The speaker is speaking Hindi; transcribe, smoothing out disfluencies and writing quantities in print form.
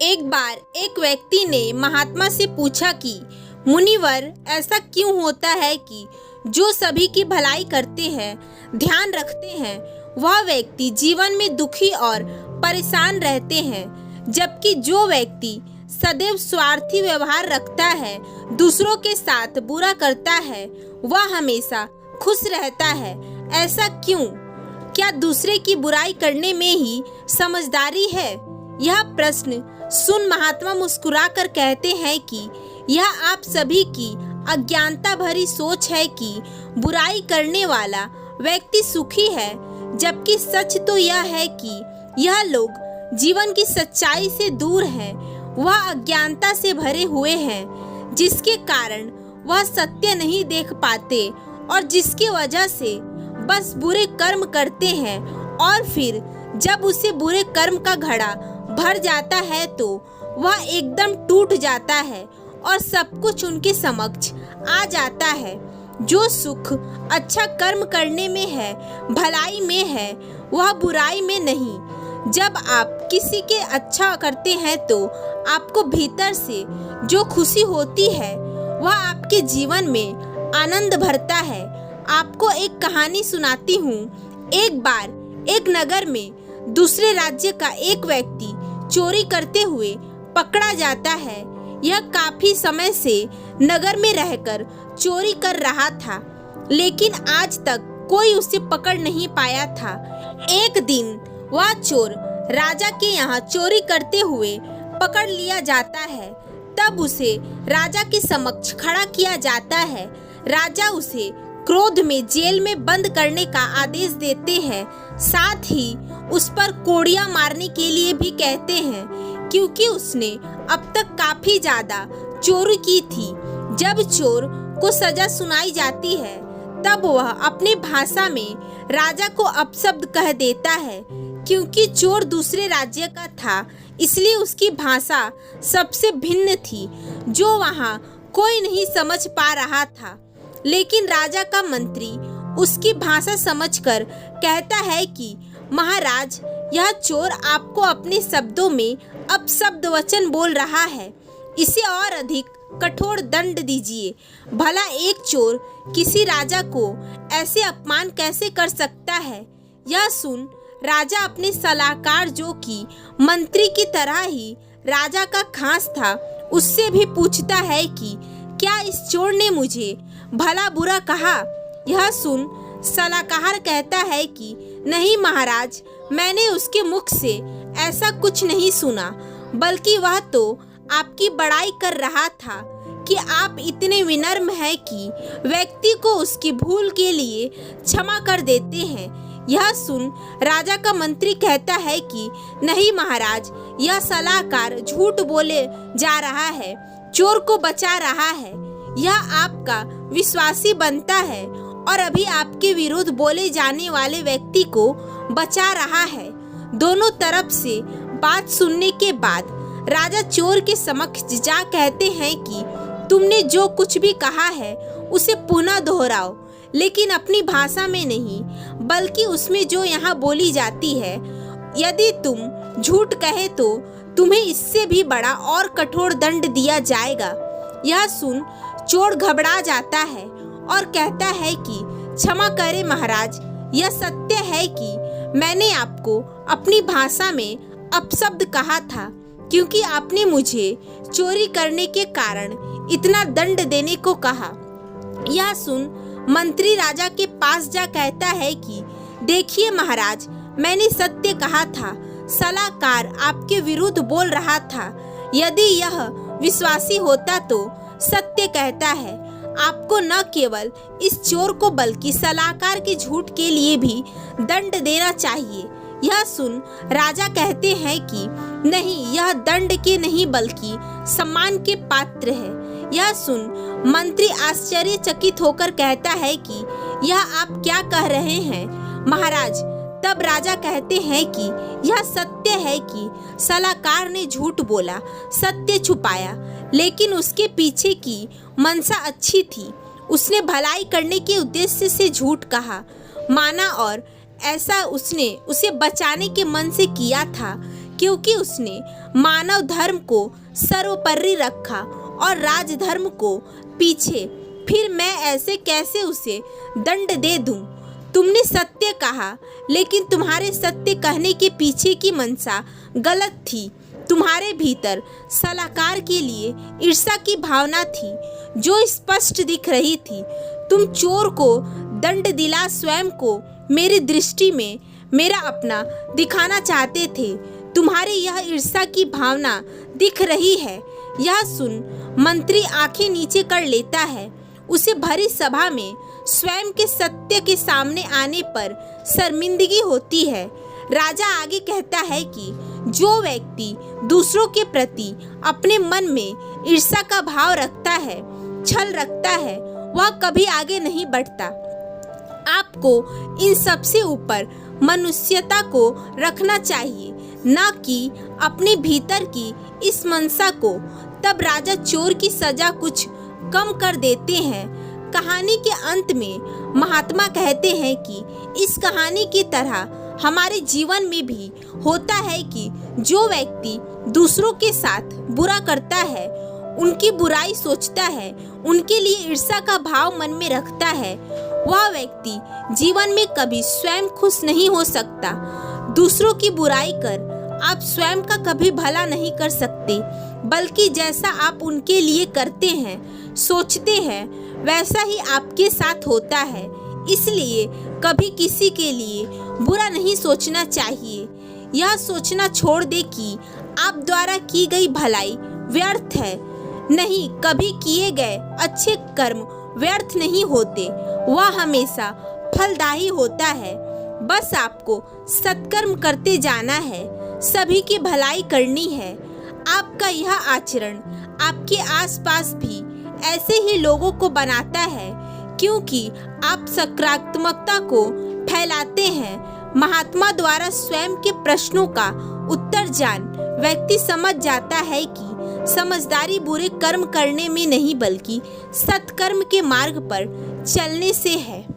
एक बार एक व्यक्ति ने महात्मा से पूछा कि मुनिवर, ऐसा क्यों होता है कि जो सभी की भलाई करते हैं, ध्यान रखते हैं, वह व्यक्ति जीवन में दुखी और परेशान रहते हैं, जबकि जो व्यक्ति सदैव स्वार्थी व्यवहार रखता है, दूसरों के साथ बुरा करता है, वह हमेशा खुश रहता है। ऐसा क्यों? क्या दूसरे की बुराई करने में ही समझदारी है? यह प्रश्न सुन महात्मा मुस्कुराकर कहते हैं कि यह आप सभी की अज्ञानता भरी सोच है कि बुराई करने वाला व्यक्ति सुखी है, जबकि सच तो यह है कि यह लोग जीवन की सच्चाई से दूर हैं। वह अज्ञानता से भरे हुए हैं, जिसके कारण वह सत्य नहीं देख पाते और जिसकी वजह से बस बुरे कर्म करते हैं, और फिर जब उसे बुरे कर्म का घड़ा भर जाता है तो वह एकदम टूट जाता है और सब कुछ उनके समक्ष आ जाता है। जो सुख अच्छा कर्म करने में है, भलाई में है, वह बुराई में नहीं। जब आप किसी के अच्छा करते हैं तो आपको भीतर से जो खुशी होती है, वह आपके जीवन में आनंद भरता है। आपको एक कहानी सुनाती हूँ। एक बार एक नगर में दूसरे राज्य का एक व्यक्ति चोरी करते हुए पकड़ा जाता है। यह काफी समय से नगर में रहकर चोरी कर रहा था, लेकिन आज तक कोई उसे पकड़ नहीं पाया था। एक दिन वह चोर राजा के यहाँ चोरी करते हुए पकड़ लिया जाता है। तब उसे राजा के समक्ष खड़ा किया जाता है। राजा उसे क्रोध में जेल में बंद करने का आदेश देते हैं, साथ ही उस पर कोड़ियां मारने के लिए भी कहते हैं, क्योंकि उसने अब तक काफी ज्यादा चोरी की थी। जब चोर को सजा सुनाई जाती है, तब वह अपनी भाषा में राजा को अपशब्द कह देता है। क्योंकि चोर दूसरे राज्य का था, इसलिए उसकी भाषा सबसे भिन्न थी, जो वहाँ कोई नहीं समझ पा रहा था। लेकिन राजा का मंत्री उसकी भाषा समझकर कहता है कि महाराज, यह चोर आपको अपने शब्दों में अपशब्द वचन बोल रहा है, इसे और अधिक कठोर दंड दीजिए। भला एक चोर किसी राजा को ऐसे अपमान कैसे कर सकता है? यह सुन राजा अपने सलाहकार, जो कि मंत्री की तरह ही राजा का खास था, उससे भी पूछता है कि क्या इस चोर ने मुझे भला बुरा कहा? यह सुन सलाहकार कहता है कि नहीं महाराज, मैंने उसके मुख से ऐसा कुछ नहीं सुना, बल्कि वह तो आपकी बड़ाई कर रहा था कि आप इतने विनम्र हैं कि व्यक्ति को उसकी भूल के लिए क्षमा कर देते हैं। यह सुन राजा का मंत्री कहता है कि नहीं महाराज, यह सलाहकार झूठ बोले जा रहा है, चोर को बचा रहा है। यह आपका विश्वासी बनता है और अभी आपके विरुद्ध बोले जाने वाले व्यक्ति को बचा रहा है। दोनों तरफ से बात सुनने के बाद राजा चोर के समक्ष जा कहते हैं कि तुमने जो कुछ भी कहा है उसे पुनः दोहराओ, लेकिन अपनी भाषा में नहीं, बल्कि उसमें जो यहाँ बोली जाती है। यदि तुम झूठ कहे तो तुम्हें इससे भी बड़ा और कठोर दंड दिया जाएगा। यह सुन चोर घबरा जाता है और कहता है कि क्षमा करें महाराज, यह सत्य है कि मैंने आपको अपनी भाषा में अपशब्द कहा था, क्योंकि आपने मुझे चोरी करने के कारण इतना दंड देने को कहा। यह सुन मंत्री राजा के पास जा कहता है कि देखिए महाराज, मैंने सत्य कहा था, सलाहकार आपके विरुद्ध बोल रहा था। यदि यह विश्वासी होता तो सत्य कहता है। आपको न केवल इस चोर को बल्कि सलाहकार के झूठ के लिए भी दंड देना चाहिए। यह सुन राजा कहते हैं कि नहीं, यह दंड के नहीं बल्कि सम्मान के पात्र है। यह सुन मंत्री आश्चर्यचकित होकर कहता है कि यह आप क्या कह रहे हैं महाराज? तब राजा कहते हैं कि यह सत्य है कि सलाहकार ने झूठ बोला, सत्य छुपाया, लेकिन उसके पीछे की मनसा अच्छी थी। उसने भलाई करने के उद्देश्य से झूठ कहा, माना, और ऐसा उसने उसे बचाने के मन से किया था, क्योंकि उसने मानव धर्म को सर्वोपरि रखा और राजधर्म को पीछे। फिर मैं ऐसे कैसे उसे दंड दे दूं? तुमने सत्य कहा, लेकिन तुम्हारे सत्य कहने के पीछे की मंशा गलत थी। तुम्हारे भीतर सलाहकार के लिए ईर्ष्या की भावना थी जो स्पष्ट दिख रही थी। तुम चोर को दंड दिला स्वयं को मेरी दृष्टि में मेरा अपना दिखाना चाहते थे। तुम्हारी यह ईर्ष्या की भावना दिख रही है। यह सुन मंत्री आंखें नीचे कर लेता है। उसे भरी सभा में स्वयं के सत्य के सामने आने पर शर्मिंदगी होती है। राजा आगे कहता है कि जो व्यक्ति दूसरों के प्रति अपने मन में ईर्ष्या का भाव रखता है, छल रखता है, वह कभी आगे नहीं बढ़ता। आपको इन सबसे ऊपर मनुष्यता को रखना चाहिए, न कि अपने भीतर की इस मंशा को। तब राजा चोर की सजा कुछ कम कर देते हैं। कहानी के अंत में महात्मा कहते हैं कि इस कहानी की तरह हमारे जीवन में भी होता है कि जो व्यक्ति दूसरों के साथ बुरा करता है, उनकी बुराई सोचता है, उनके लिए ईर्ष्या का भाव मन में रखता है, वह व्यक्ति जीवन में कभी स्वयं खुश नहीं हो सकता। दूसरों की बुराई कर आप स्वयं का कभी भला नहीं कर सकते, बल्कि जैसा आप उनके लिए करते हैं, सोचते हैं, वैसा ही आपके साथ होता है। इसलिए कभी किसी के लिए बुरा नहीं सोचना चाहिए। यह सोचना छोड़ दे कि आप द्वारा की गई भलाई व्यर्थ है। नहीं, कभी किए गए अच्छे कर्म व्यर्थ नहीं होते, वह हमेशा फलदायी होता है। बस आपको सत्कर्म करते जाना है, सभी की भलाई करनी है। आपका यह आचरण आपके आसपास भी ऐसे ही लोगों को बनाता है, क्योंकि आप सकारात्मकता को फैलाते हैं। महात्मा द्वारा स्वयं के प्रश्नों का उत्तर जान व्यक्ति समझ जाता है कि समझदारी बुरे कर्म करने में नहीं, बल्कि सत्कर्म के मार्ग पर चलने से है।